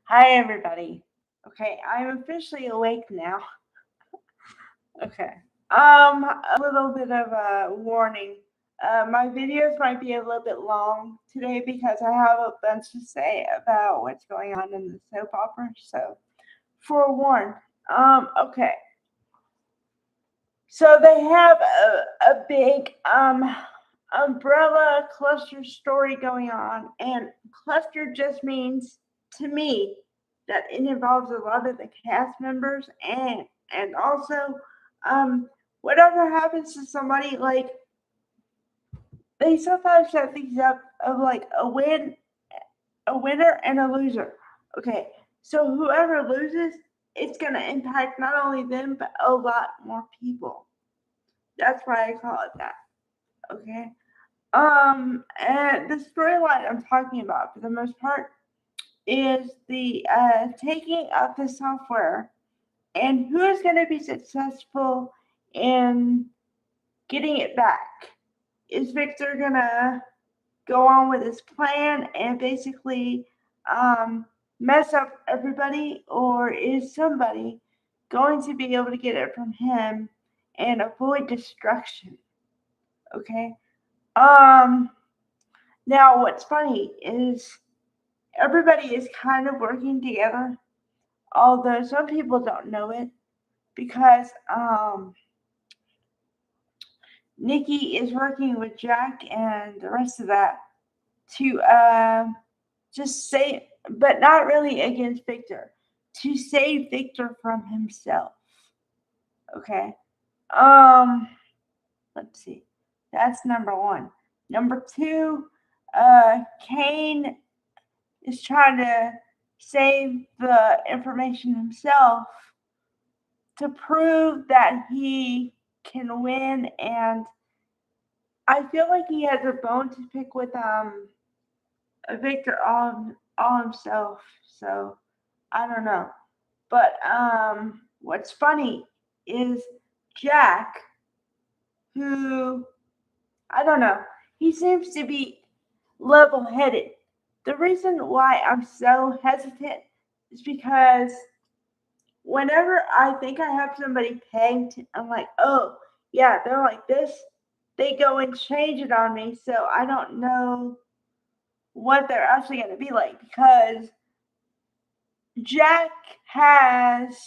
Hi, everybody. Okay, I'm officially awake now. Okay. A little bit of a warning. My videos might be a little bit long today because I have a bunch to say about what's going on in the soap opera. So, forewarned. Okay. So they have a big umbrella cluster story going on, and cluster just means to me that it involves a lot of the cast members and also whatever happens to somebody, like they sometimes set things up of like a winner and a loser. Okay, so whoever loses, it's gonna impact not only them but a lot more people. That's why I call it that. Okay. And the storyline I'm talking about, for the most part, is the taking of the software and who is going to be successful in getting it back. Is Victor going to go on with his plan and basically um, mess up everybody, or is somebody going to be able to get it from him and avoid destruction? Okay. Um, Now, what's funny is everybody is kind of working together, although some people don't know it because Nikki is working with Jack and the rest of that to just say, but not really against Victor, to save Victor from himself. Okay. Um, let's see. That's number one. Number two, Kane is trying to save the information himself to prove that he can win, and I feel like he has a bone to pick with Victor all himself. So I don't know. But what's funny is Jack, who I don't know, he seems to be level headed. The reason why I'm so hesitant is because whenever I think I have somebody pegged, I'm like, oh, yeah, they're like this, they go and change it on me. So I don't know what they're actually going to be like because Jack has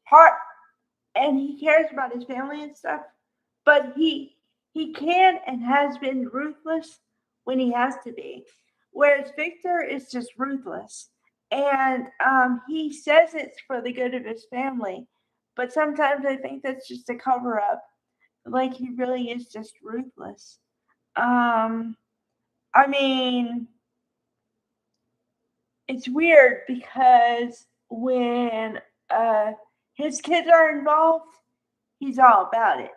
heart and he cares about his family and stuff, but he can and has been ruthless when he has to be. Whereas Victor is just ruthless. And he says it's for the good of his family, but sometimes I think that's just a cover up. Like he really is just ruthless. Um, I mean, it's weird because when his kids are involved, he's all about it.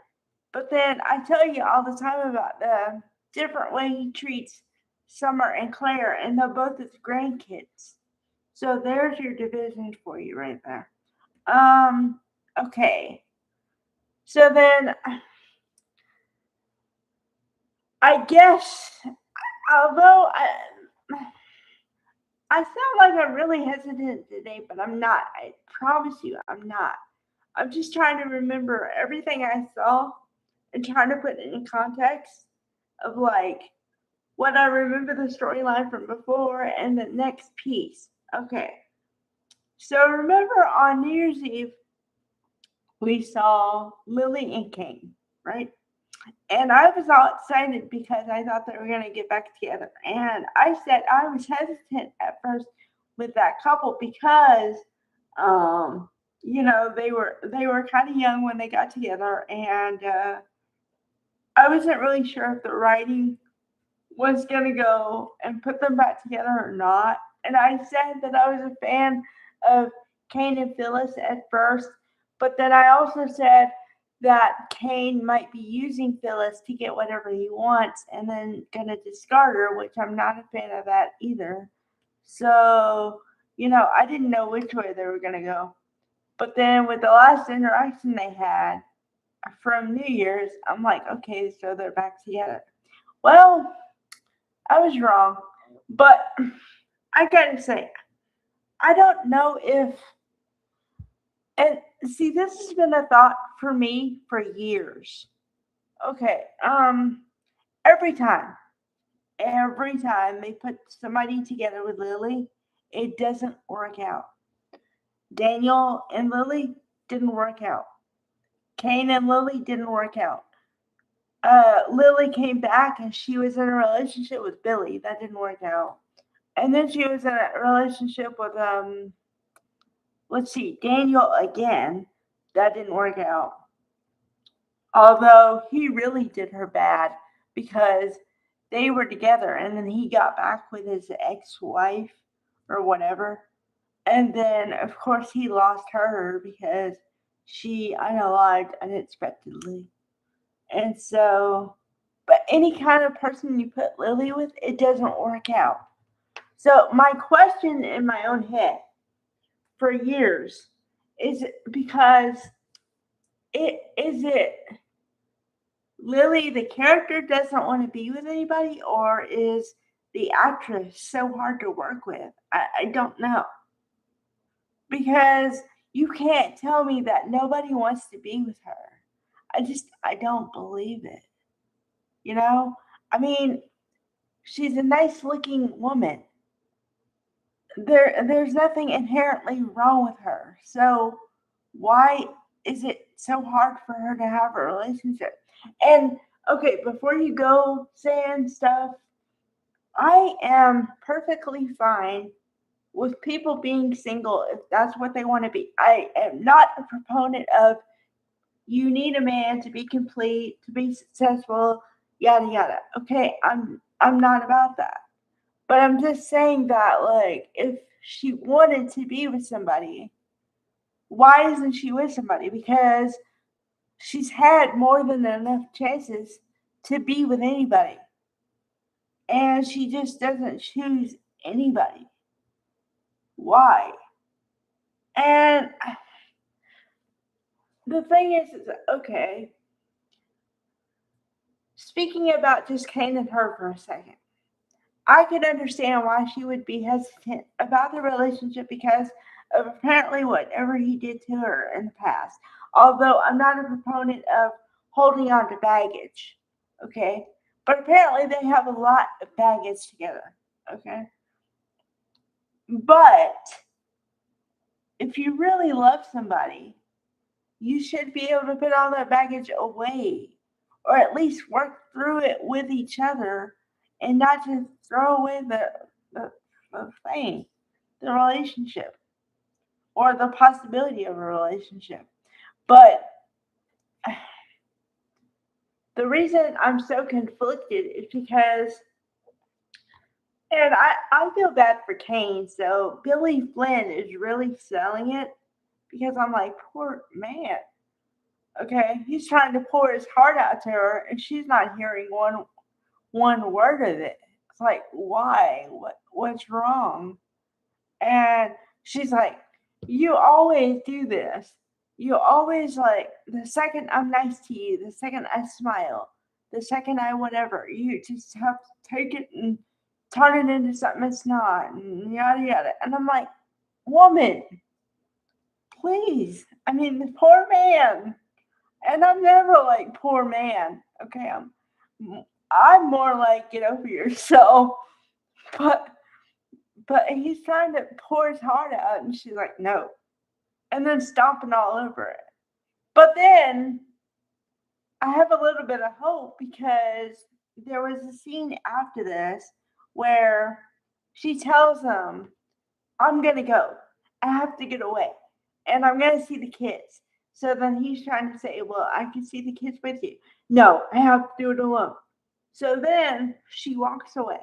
But then I tell you all the time about the different way he treats Summer and Claire, and they're both his grandkids. So there's your division for you right there. Um, okay. So then I guess, although I sound like I'm really hesitant today, but I'm not. I promise you, I'm not. I'm just trying to remember everything I saw and trying to put it in context of like what I remember the storyline from before and the next piece. Okay. So remember on New Year's Eve, we saw Lily and Kane, right? And I was all excited because I thought they were going to get back together. And I said I was hesitant at first with that couple because, um, they were kind of young when they got together, and I wasn't really sure if the writing was going to go and put them back together or not. And I said that I was a fan of Kane and Phyllis at first, but then I also said that Kane might be using Phyllis to get whatever he wants and then gonna discard her, which I'm not a fan of that either. So, I didn't know which way they were gonna go. But then with the last interaction they had from New Year's, I'm like, okay, so they're back together. Well, I was wrong. But I gotta say, I don't know if, and see, this has been a thought for me for years. Okay, every time, every time they put somebody together with Lily, it doesn't work out. Daniel and Lily didn't work out. Kane and Lily didn't work out. Lily came back and she was in a relationship with Billy. That didn't work out. And then she was in a relationship with let's see, Daniel again. That didn't work out. Although he really did her bad because they were together and then he got back with his ex-wife or whatever. And then of course he lost her because she unalived unexpectedly. And so, but any kind of person you put Lily with, it doesn't work out. So my question in my own head for years is because it Lily the character doesn't want to be with anybody, or is the actress so hard to work with? I don't know, because you can't tell me that nobody wants to be with her. I don't believe it. You know, I mean, she's a nice looking woman. There's nothing inherently wrong with her. So why is it so hard for her to have a relationship? And okay, before you go saying stuff, I am perfectly fine with people being single if that's what they want to be. I am not a proponent of you need a man to be complete, to be successful, yada yada. Okay, I'm not about that. But I'm just saying that, like, if she wanted to be with somebody, why isn't she with somebody? Because she's had more than enough chances to be with anybody. And she just doesn't choose anybody. Why? And the thing is okay, speaking about just Kane and her for a second, I could understand why she would be hesitant about the relationship because of apparently whatever he did to her in the past. Although I'm not a proponent of holding on to baggage, okay? But apparently they have a lot of baggage together, okay? But if you really love somebody, you should be able to put all that baggage away, or at least work through it with each other and not just throw away the, the thing, the relationship, or the possibility of a relationship. But the reason I'm so conflicted is because, and I feel bad for Kane, so Billy Flynn is really selling it because I'm like, poor man. Okay, he's trying to pour his heart out to her, and she's not hearing one word of it. It's like, why? What's wrong? And she's like, you always do this. You always like the second I'm nice to you, the second I smile, the second I whatever, you just have to take it and turn it into something it's not, and yada yada. And I'm like, woman, please. I mean, the poor man. And I'm never like poor man. Okay, I'm more like get over yourself. But but he's trying to pour his heart out, and she's like, no, and then stomping all over it. But then I have a little bit of hope because there was a scene after this where she tells him, I'm gonna go. I have to get away. And I'm gonna see the kids. So then he's trying to say, well, I can see the kids with you. No, I have to do it alone. So then she walks away.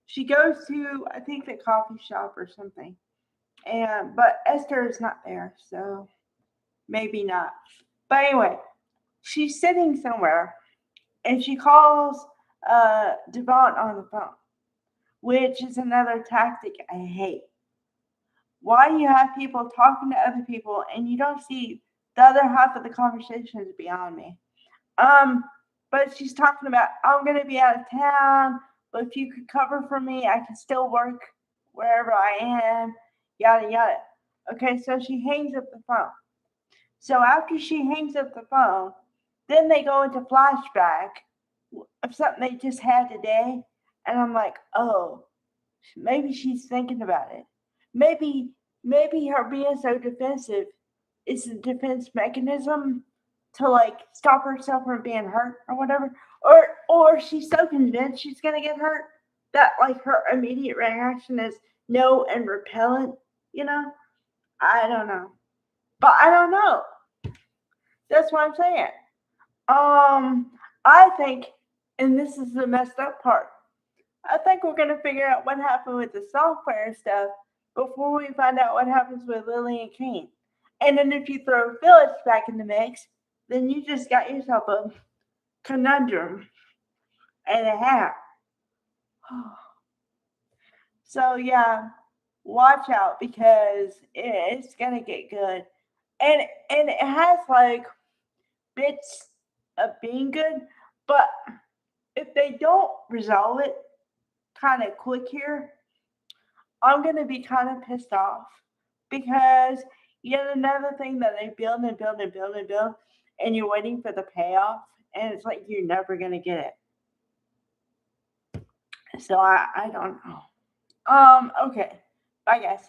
She goes to, I think, the coffee shop or something. And but Esther is not there, so maybe not. But anyway, she's sitting somewhere and she calls Devon on the phone, which is another tactic I hate. Why do you have people talking to other people and you don't see the other half of the conversation is beyond me. Um, but she's talking about I'm gonna be out of town, but if you could cover for me, I can still work wherever I am, yada yada. Okay, so she hangs up the phone. So after she hangs up the phone, then they go into flashback of something they just had today. And I'm like, oh, maybe she's thinking about it. Maybe her being so defensive is a defense mechanism to like stop herself from being hurt or whatever. Or she's so convinced she's gonna get hurt that like her immediate reaction is no and repellent, you know? I don't know. But I don't know. That's what I'm saying. I think, and this is the messed up part, I think we're going to figure out what happened with the software and stuff before we find out what happens with Lily and Kane. And then if you throw Phyllis back in the mix, then you just got yourself a conundrum and a half. So yeah, watch out because it's gonna get good. And it has like bits of being good, but if they don't resolve it kind of quick here, I'm gonna be kind of pissed off because yet another thing that they build and build and build and build, and you're waiting for the payoff, and it's like you're never gonna get it. So I don't know. Okay. Bye guys.